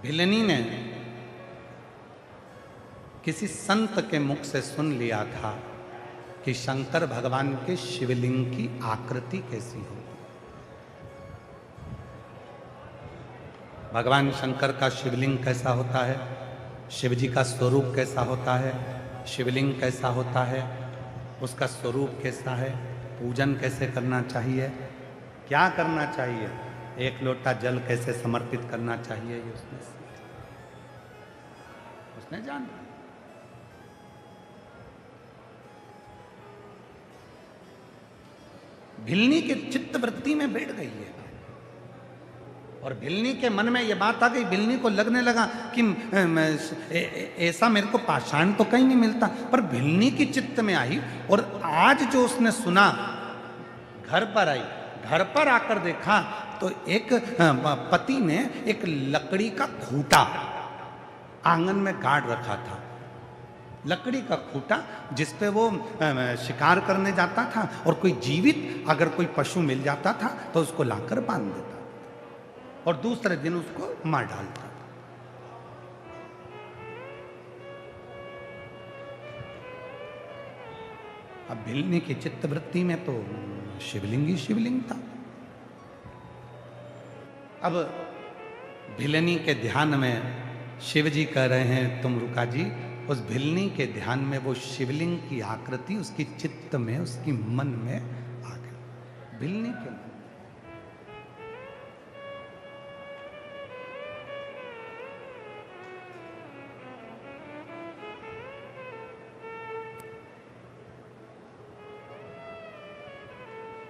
भिलनी ने किसी संत के मुख से सुन लिया था कि शंकर भगवान के शिवलिंग की आकृति कैसी हो। भगवान शंकर का शिवलिंग कैसा होता है, शिव जी का स्वरूप कैसा होता है, शिवलिंग कैसा होता है, उसका स्वरूप कैसा है, पूजन कैसे करना चाहिए, क्या करना चाहिए, एक लोटा जल कैसे समर्पित करना चाहिए, ये उसने जाना। भिलनी के चित्त वृत्ति में बैठ गई है और भिलनी के मन में यह बात आ गई। भिलनी को लगने लगा कि ऐसा मेरे को पाषाण तो कहीं नहीं मिलता, पर भिलनी की चित्त में आई और आज जो उसने सुना, घर पर आई, घर पर आकर देखा तो एक पति ने एक लकड़ी का खूंटा आंगन में गाड़ रखा था। लकड़ी का खूंटा जिसपे वो शिकार करने जाता था और कोई जीवित अगर कोई पशु मिल जाता था तो उसको लाकर बांध देता और दूसरे दिन उसको मार डालता। अब भिलनी की चित्तवृत्ति में तो शिवलिंग ही शिवलिंग था। अब भिलनी के ध्यान में शिव जी कह रहे हैं, तुम रुका जी, उस भिलनी के ध्यान में वो शिवलिंग की आकृति उसकी चित्त में, उसकी मन में आ गई। भिलनी के मन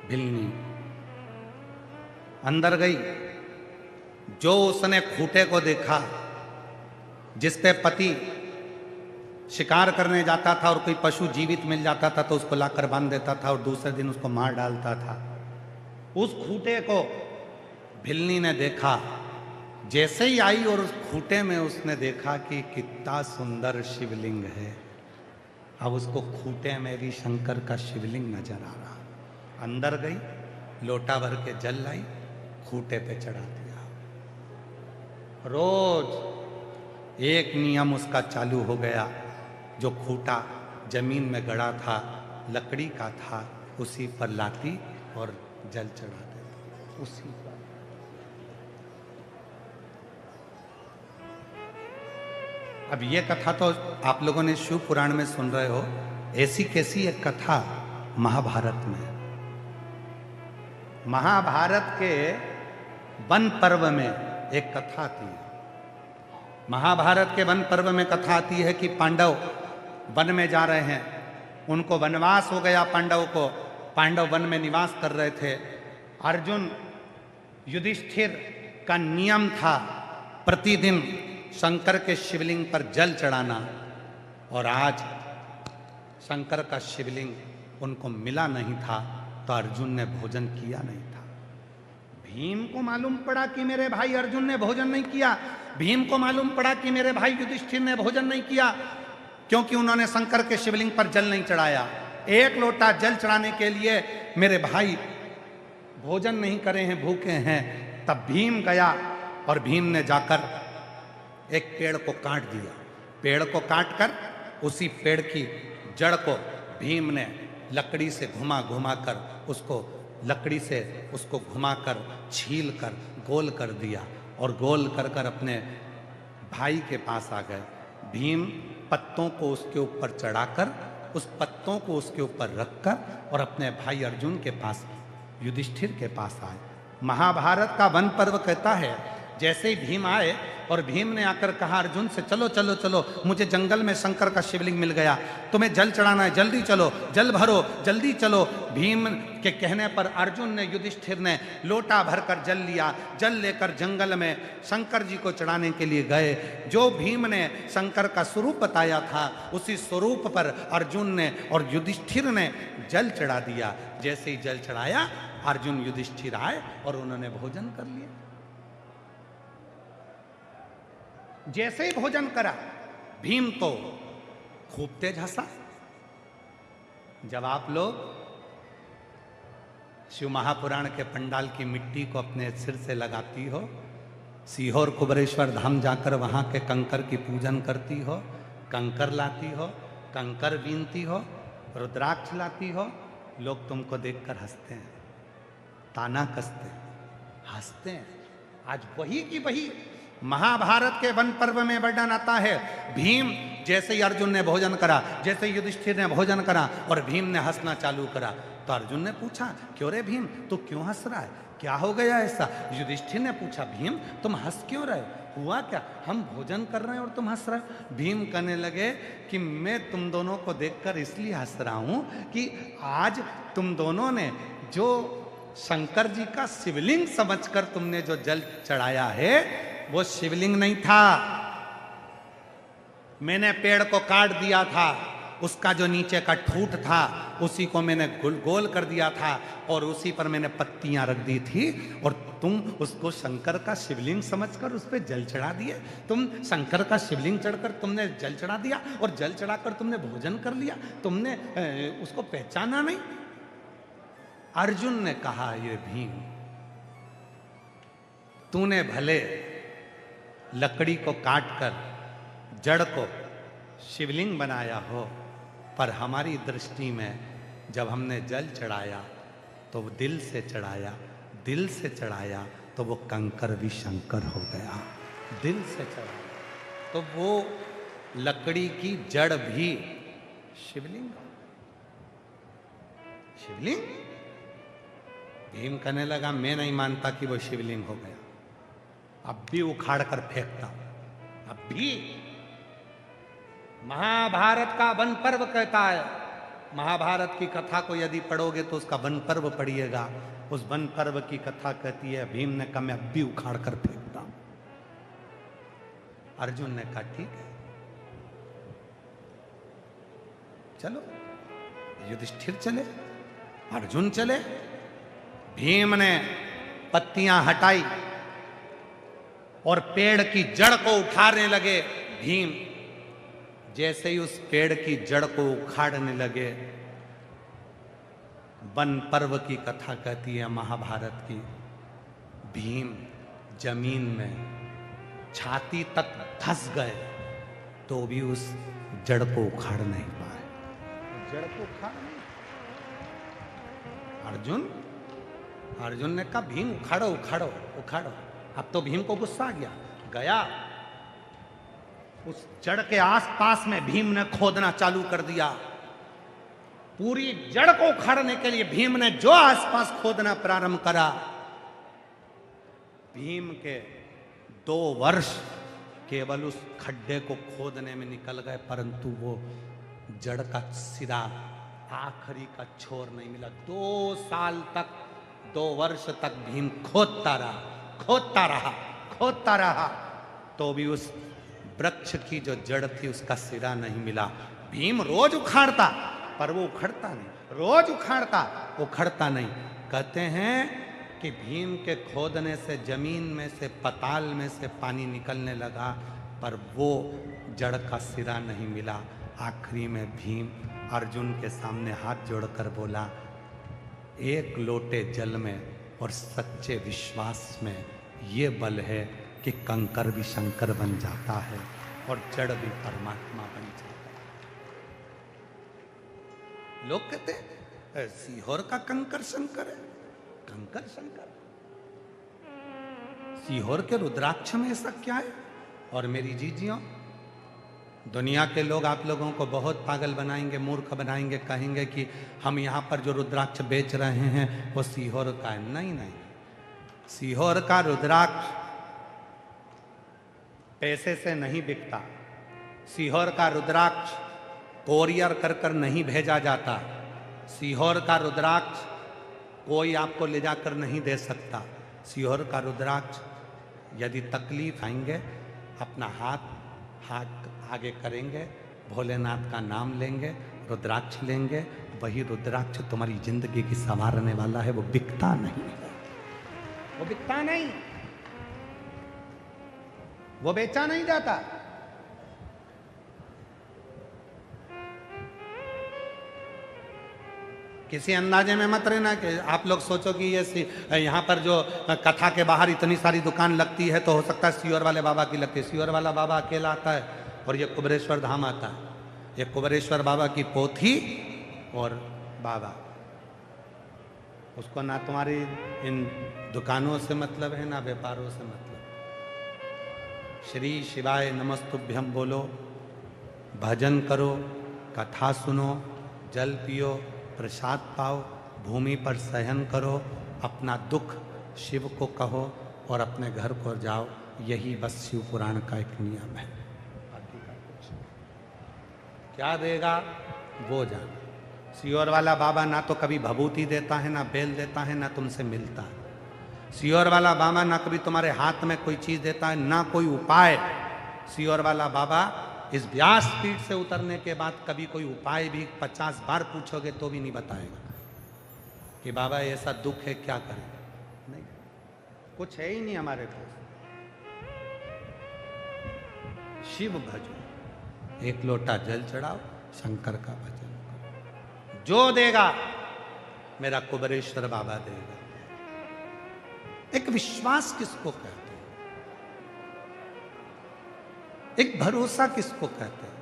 भिलनी अंदर गई। जो उसने खूंटे को देखा जिसपे पति शिकार करने जाता था और कोई पशु जीवित मिल जाता था तो उसको लाकर बांध देता था और दूसरे दिन उसको मार डालता था, उस खूंटे को भिलनी ने देखा। जैसे ही आई और उस खूंटे में उसने देखा कि कितना सुंदर शिवलिंग है। अब उसको खूंटे में भी शंकर का शिवलिंग नजर आ रहा। अंदर गई, लोटा भर के जल लाई, खूंटे पे चढ़ा दिया। रोज एक नियम उसका चालू हो गया। जो खूंटा जमीन में गड़ा था, लकड़ी का था, उसी पर लाती और जल चढ़ा देती, उसी पर। अब ये कथा तो आप लोगों ने शिव पुराण में सुन रहे हो। ऐसी कैसी एक कथा महाभारत में। महाभारत के वन पर्व में एक कथा आती है। महाभारत के वन पर्व में कथा आती है कि पांडव वन में जा रहे हैं, उनको वनवास हो गया। पांडव को, पांडव वन में निवास कर रहे थे। अर्जुन युधिष्ठिर का नियम था प्रतिदिन शंकर के शिवलिंग पर जल चढ़ाना, और आज शंकर का शिवलिंग उनको मिला नहीं था तो अर्जुन ने भोजन किया नहीं था। भीम को मालूम पड़ा कि मेरे भाई अर्जुन ने भोजन नहीं किया। भीम को मालूम पड़ा कि मेरे भाई युधिष्ठिर ने भोजन नहीं किया, क्योंकि उन्होंने शंकर के शिवलिंग पर जल नहीं चढ़ाया। एक लोटा जल चढ़ाने के लिए मेरे भाई भोजन नहीं करे हैं, भूखे हैं। तब भीम गया और भीम ने जाकर एक पेड़ को काट दिया। पेड़ को काट कर उसी पेड़ की जड़ को भीम ने लकड़ी से घुमा घुमा कर उसको, लकड़ी से उसको घुमाकर छील कर गोल कर दिया और गोल कर कर अपने भाई के पास आ गए। भीम पत्तों को उसके ऊपर चढ़ाकर, उस पत्तों को उसके ऊपर रखकर और अपने भाई अर्जुन के पास, युधिष्ठिर के पास आए। महाभारत का वन पर्व कहता है, जैसे ही भीम आए और भीम ने आकर कहा अर्जुन से, चलो चलो चलो, मुझे जंगल में शंकर का शिवलिंग मिल गया, तुम्हें जल चढ़ाना है, जल्दी चलो, जल भरो, जल्दी चलो। भीम के कहने पर अर्जुन ने, युधिष्ठिर ने लोटा भरकर जल लिया। जल लेकर जंगल में शंकर जी को चढ़ाने के लिए गए। जो भीम ने शंकर का स्वरूप बताया था, उसी स्वरूप पर अर्जुन ने और युधिष्ठिर ने जल चढ़ा दिया। जैसे ही जल चढ़ाया, अर्जुन युधिष्ठिर आए और उन्होंने भोजन कर लिया। जैसे ही भोजन करा, भीम तो खूब तेज हंसा। जब आप लोग शिव महापुराण के पंडाल की मिट्टी को अपने सिर से लगाती हो सीहोर कुबरेश्वर धाम जाकर वहां के कंकर की पूजन करती हो, कंकर लाती हो, कंकर बीनती हो, रुद्राक्ष लाती हो, लोग तुमको देखकर हंसते हैं, ताना कसते हैं, हंसते हैं। आज वही की वही महाभारत के वन पर्व में वर्णन आता है। भीम जैसे ही अर्जुन ने भोजन करा, जैसे युधिष्ठिर ने भोजन करा और भीम ने हंसना चालू करा, तो अर्जुन ने पूछा, क्यों रे भीम, तू क्यों हंस रहा है, क्या हो गया ऐसा? युधिष्ठिर ने पूछा, भीम तुम हंस क्यों रहे, हुआ क्या? हम भोजन कर रहे हैं और तुम हंस रहे हो। भीम कहने लगे कि मैं तुम दोनों को देखकर इसलिए हंस रहा हूं कि आज तुम दोनों ने जो शंकर जी का शिवलिंग समझकर तुमने जो जल चढ़ाया है, वो शिवलिंग नहीं था। मैंने पेड़ को काट दिया था, उसका जो नीचे का ठूठ था उसी को मैंने गोल कर दिया था और उसी पर मैंने पत्तियां रख दी थी, और तुम उसको शंकर का शिवलिंग समझकर उस पर जल चढ़ा दिए। तुम शंकर का शिवलिंग चढ़कर तुमने जल चढ़ा दिया और जल चढ़ाकर तुमने भोजन कर लिया, तुमने उसको पहचाना नहीं। अर्जुन ने कहा, ये भीम, तूने भले लकड़ी को काटकर जड़ को शिवलिंग बनाया हो, पर हमारी दृष्टि में जब हमने जल चढ़ाया तो वो दिल से चढ़ाया, दिल से चढ़ाया तो वो कंकर भी शंकर हो गया। दिल से चढ़ाया तो वो लकड़ी की जड़ भी शिवलिंग। शिवलिंग भीम कहने लगा, मैं नहीं मानता कि वो शिवलिंग हो गया, अब भी उखाड़ कर फेंकता हूं, अब भी। महाभारत का वन पर्व कहता है, महाभारत की कथा को यदि पढ़ोगे तो उसका वन पर्व पढ़िएगा, उस वन पर्व की कथा कहती है, भीम ने कहा मैं अब भी उखाड़ कर फेंकता हूं। अर्जुन ने कहा ठीक है, चलो। युधिष्ठिर चले, अर्जुन चले। भीम ने पत्तियां हटाई और पेड़ की जड़ को उखाड़ने लगे। भीम जैसे ही उस पेड़ की जड़ को उखाड़ने लगे, वन पर्व की कथा कहती है महाभारत की, भीम जमीन में छाती तक धंस गए तो भी उस जड़ को उखाड़ नहीं पाए। जड़ को उखाड़ नहीं। अर्जुन ने कहा, भीम उखाड़ो उखाड़ो उखाड़ो। अब तो भीम को गुस्सा आ गया, उस जड़ के आसपास में भीम ने खोदना चालू कर दिया। पूरी जड़ को उखाड़ने के लिए भीम ने जो आसपास खोदना प्रारंभ करा, भीम के 2 वर्ष केवल उस खड्डे को खोदने में निकल गए, परंतु वो जड़ का सिरा, आखिरी का छोर नहीं मिला। 2 साल तक, 2 वर्ष तक भीम खोदता रहा, तो भी उस वृक्ष की जो जड़ थी उसका सिरा नहीं मिला। भीम रोज उखाड़ता, पर वो उखड़ता नहीं, रोज उखड़ता नहीं। कहते हैं कि भीम के खोदने से जमीन में से, पताल में से पानी निकलने लगा, पर वो जड़ का सिरा नहीं मिला। आखिरी में भीम अर्जुन के सामने हाथ जोड़कर बोला, 1 लोटे जल में और सच्चे विश्वास में ये बल है कि कंकर भी शंकर बन जाता है और जड़ भी परमात्मा बन जाता है। लोग कहते हैं सीहोर का कंकर शंकर है, कंकर शंकर। सीहोर के रुद्राक्ष में ऐसा क्या है? और मेरी जीजियों, दुनिया के लोग आप लोगों को बहुत पागल बनाएंगे, मूर्ख बनाएंगे, कहेंगे कि हम यहाँ पर जो रुद्राक्ष बेच रहे हैं वो सीहोर का है। नहीं, सीहोर का रुद्राक्ष पैसे से नहीं बिकता। सीहोर का रुद्राक्ष कोरियर कर नहीं भेजा जाता। सीहोर का रुद्राक्ष कोई आपको ले जाकर नहीं दे सकता। सीहोर का रुद्राक्ष यदि तकलीफ आएंगे, अपना हाथ आगे करेंगे, भोलेनाथ का नाम लेंगे, रुद्राक्ष लेंगे, वही रुद्राक्ष तुम्हारी जिंदगी की संवारने वाला है। वो बिकता नहीं, वो बिकता नहीं, वो बेचा नहीं जाता। किसी अंदाजे में मत रहना कि आप लोग सोचो कि ये यहाँ पर जो कथा के बाहर इतनी सारी दुकान लगती है तो हो सकता है सीहोर वाले बाबा की लगती है। सीहोर वाला बाबा अकेला आता है और ये कुबेरेश्वर धाम आता है। ये कुबेरेश्वर बाबा की पोथी और बाबा, उसको ना तुम्हारी इन दुकानों से मतलब है ना व्यापारों से मतलब। श्री शिवाय नमस्तुभ्यम बोलो, भजन करो, कथा सुनो, जल पियो, प्रसाद पाओ, भूमि पर सहन करो, अपना दुख शिव को कहो और अपने घर को जाओ। यही बस शिव पुराण का एक नियम है। क्या देगा वो जान। सीहोर वाला बाबा ना तो कभी भभूति देता है, ना बेल देता है, ना तुमसे मिलता है। सीहोर वाला बाबा ना कभी तुम्हारे हाथ में कोई चीज देता है, ना कोई उपाय। सीहोर वाला बाबा इस व्यास पीठ से उतरने के बाद कभी कोई उपाय भी 50 बार पूछोगे तो भी नहीं बताएगा कि बाबा ऐसा दुख है क्या करें। नहीं, कुछ है ही नहीं हमारे पास। शिव भजो, एक लोटा जल चढ़ाओ, शंकर का भजन करो। जो देगा मेरा कुबेरेश्वर बाबा देगा। एक विश्वास किसको कहते हैं, एक भरोसा किसको कहते हैं,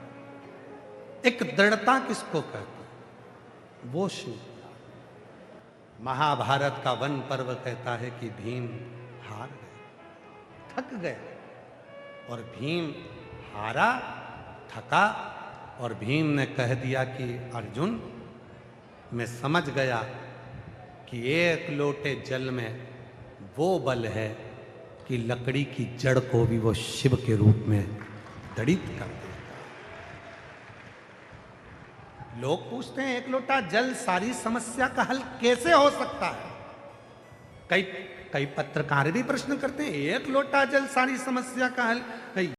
एक दृढ़ता किसको कहते हैं, वो शिव। महाभारत का वन पर्व कहता है कि भीम हार गए, थक गए, और भीम हारा, थका, और भीम ने कह दिया कि अर्जुन, मैं समझ गया कि एक लोटे जल में वो बल है कि लकड़ी की जड़ को भी वो शिव के रूप में दड़ित कर देता। लोग पूछते हैं एक लोटा जल सारी समस्या का हल कैसे हो सकता है। कई पत्रकार भी प्रश्न करते हैं एक लोटा जल सारी समस्या का हल।